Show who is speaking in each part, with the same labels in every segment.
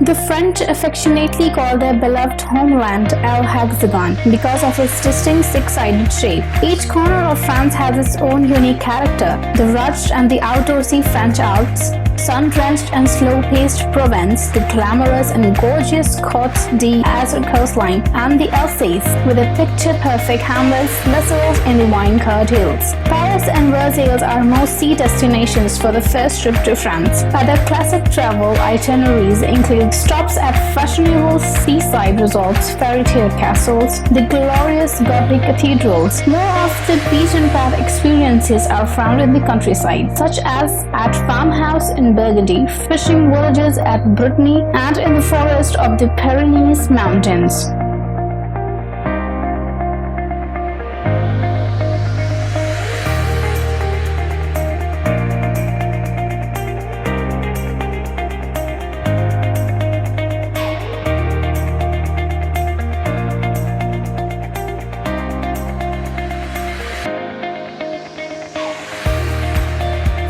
Speaker 1: The French affectionately call their beloved homeland El Hexagon because of its distinct six-sided shape. Each corner of France has its own unique character. The rugged and the outdoorsy French Alps, sun-drenched and slow-paced Provence, the glamorous and gorgeous Côte d'Azur coastline, and the Alsace, with the picture-perfect hamlets nestled in the wine-covered hills. Paris and Versailles are most sea destinations for the first trip to France. Other classic travel itineraries include stops at fashionable seaside resorts, fairy tale castles, the glorious Gothic cathedrals. More of the beaten path experiences are found in the countryside, such as at farmhouse in Burgundy, fishing villages at Brittany, and in the forest of the Pyrenees mountains.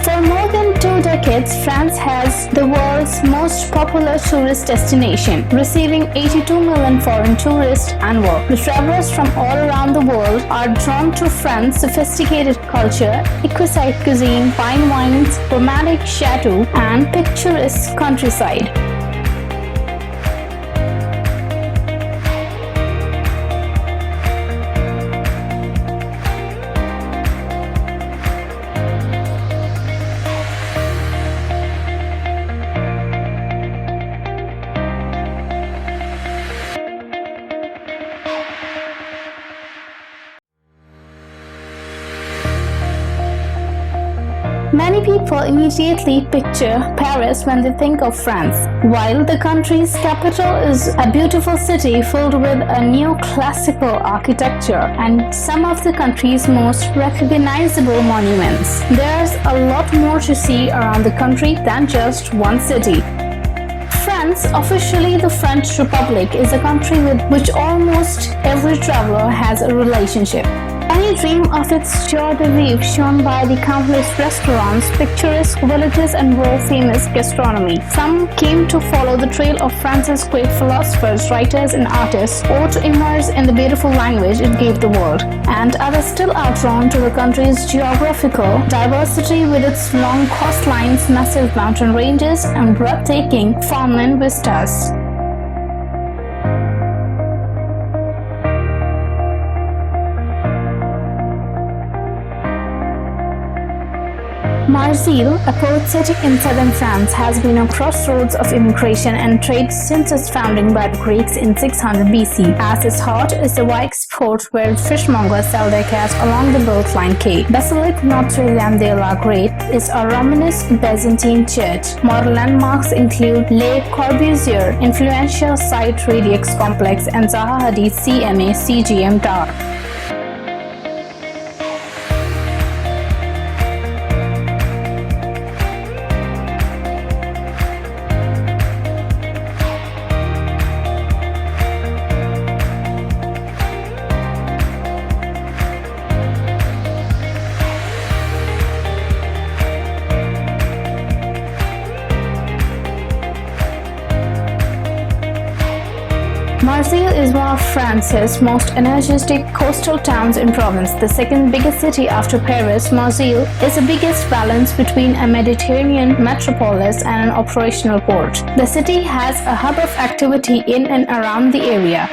Speaker 1: For more than 2 decades, France has the world's most popular tourist destination, receiving 82 million foreign tourists annually. The travelers from all around the world are drawn to France's sophisticated culture, exquisite cuisine, fine wines, romantic chateaux, and picturesque countryside. Many people immediately picture Paris when they think of France. While the country's capital is a beautiful city filled with a neoclassical architecture and some of the country's most recognizable monuments, there's a lot more to see around the country than just one city. France, officially the French Republic, is a country with which almost every traveler has a relationship. Many dream of its joie de vivre shown by the countless restaurants, picturesque villages, and world-famous gastronomy. Some came to follow the trail of France's great philosophers, writers, and artists, or to immerse in the beautiful language it gave the world. And others still are drawn to the country's geographical diversity with its long coastlines, massive mountain ranges, and breathtaking farmland vistas. Marseille, a port city in southern France, has been a crossroads of immigration and trade since its founding by the Greeks in 600 BC. As its heart is the Vikes port where fishmongers sell their catch along the boat-lined quay. Basilique Notre-Dame de la Great is a Romanesque Byzantine church. Modern landmarks include Le Corbusier, influential site Radix complex, and Zaha Hadid CMA CGM Tower. Marseille is one of France's most energetic coastal towns in Provence. The second biggest city after Paris, Marseille is the biggest balance between a Mediterranean metropolis and an operational port. The city has a hub of activity in and around the area.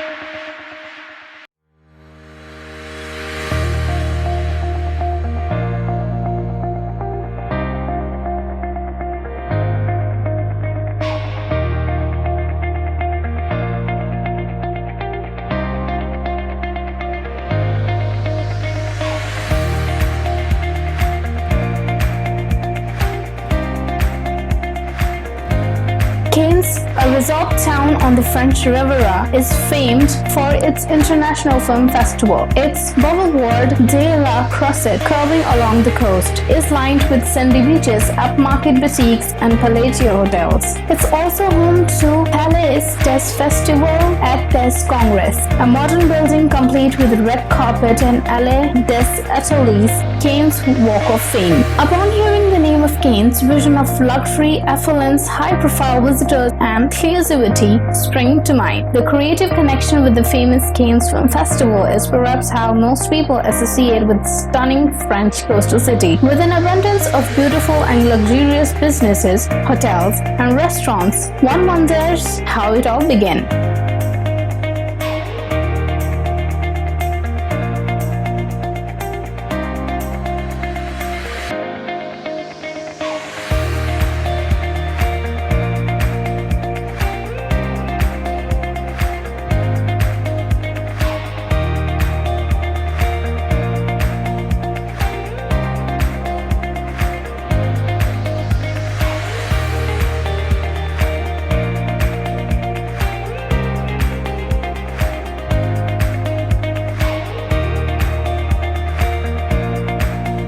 Speaker 1: Cannes, a resort town on the French Riviera, is famed for its international film festival. Its boulevard de la Croisette, curving along the coast, is lined with sandy beaches, upmarket boutiques, and palatial hotels. It's also home to Palais des Festivals et des Congrès, a modern building complete with red carpet and Allée des Ateliers, Cannes' Walk of Fame. Upon hearing the name of Cannes, vision of luxury, affluence, high-profile visitors, and clear inclusivity spring to mind. The creative connection with the famous Cannes Film Festival is perhaps how most people associate with stunning French coastal city. With an abundance of beautiful and luxurious businesses, hotels, and restaurants, one wonders how it all began.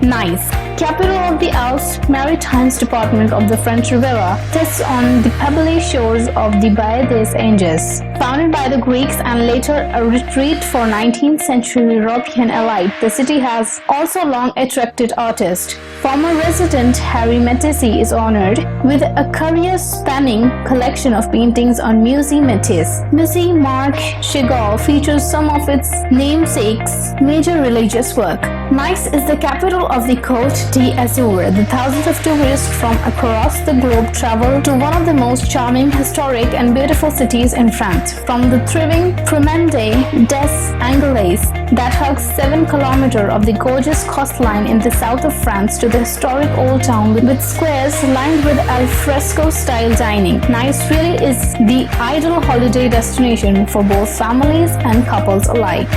Speaker 1: Nice, capital of the Alps Maritime department of the French Riviera, sits on the pebbly shores of the Baie des Anges. Founded by the Greeks and later a retreat for 19th century European elite, the city has also long attracted artists. Former resident Harry Matisse is honored with a career-spanning collection of paintings on Musée Matisse. Musée Marc Chagall features some of its namesake's major religious work. Nice is the capital of the Côte d'Azur. The thousands of tourists from across the globe travel to one of the most charming, historic, and beautiful cities in France. From the thriving Promenade des Anglais that hugs 7 kilometers of the gorgeous coastline in the south of France to the historic old town with squares lined with alfresco-style dining. Nice really is the ideal holiday destination for both families and couples alike.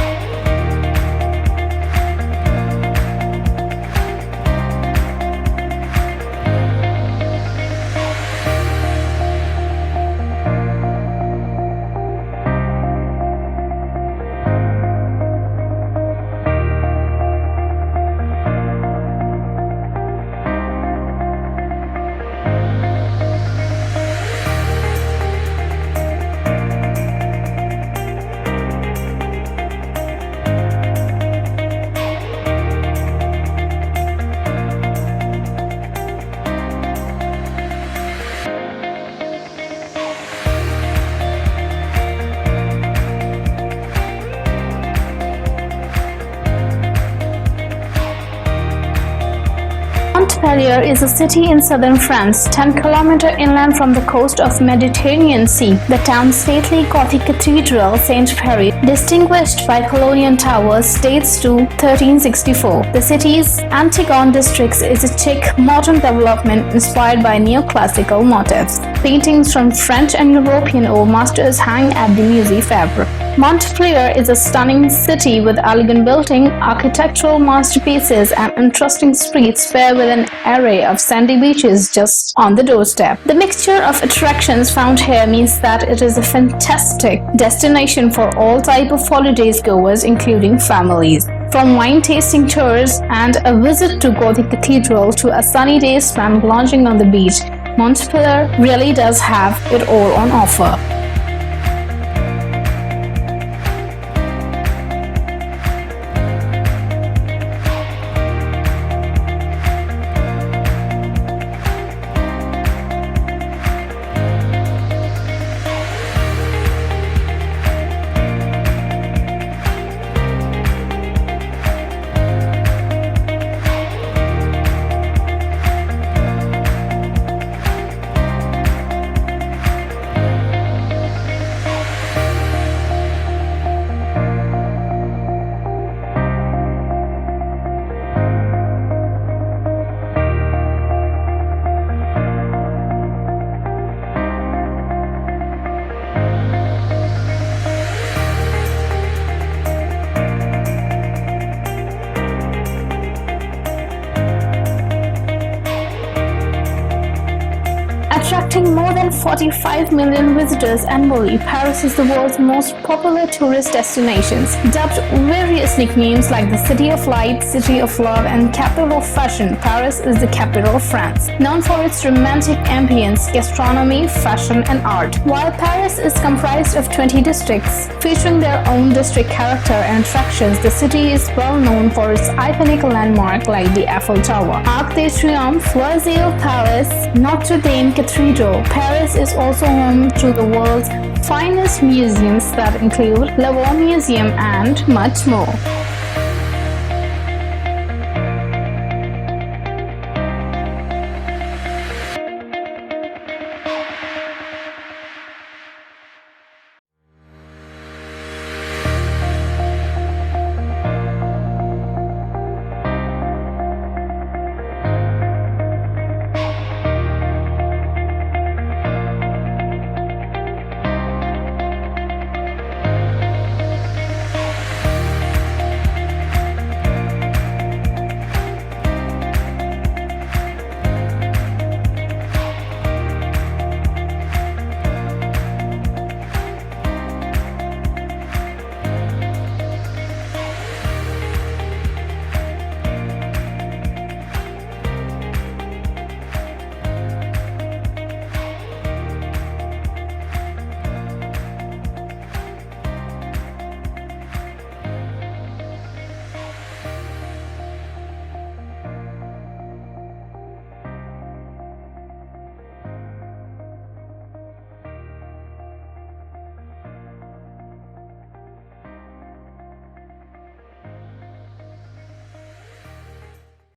Speaker 1: Montpellier is a city in southern France, 10 kilometers inland from the coast of the Mediterranean Sea. The town's stately Gothic cathedral, St. Peril, distinguished by colonial towers, dates to 1364. The city's Antigone district is a chic, modern development inspired by neoclassical motifs. Paintings from French and European old masters hang at the Musée Fabre. Montpellier is a stunning city with elegant buildings, architectural masterpieces, and interesting streets paired with an array of sandy beaches just on the doorstep. The mixture of attractions found here means that it is a fantastic destination for all types of holidays goers, including families. From wine-tasting tours and a visit to Gothic Cathedral to a sunny day spent lounging on the beach, Montpellier really does have it all on offer. Attracting more than 45 million visitors annually, Paris is the world's most popular tourist destination. Dubbed various nicknames like the City of Light, City of Love, and Capital of Fashion, Paris is the capital of France, known for its romantic ambience, gastronomy, fashion, and art. While Paris is comprised of 20 districts, featuring their own district character and attractions, the city is well known for its iconic landmarks like the Eiffel Tower, Arc de Triomphe, Versailles Palace, Notre Dame Cathedral. Paris Paris is also home to the world's finest museums that include Louvre Museum and much more.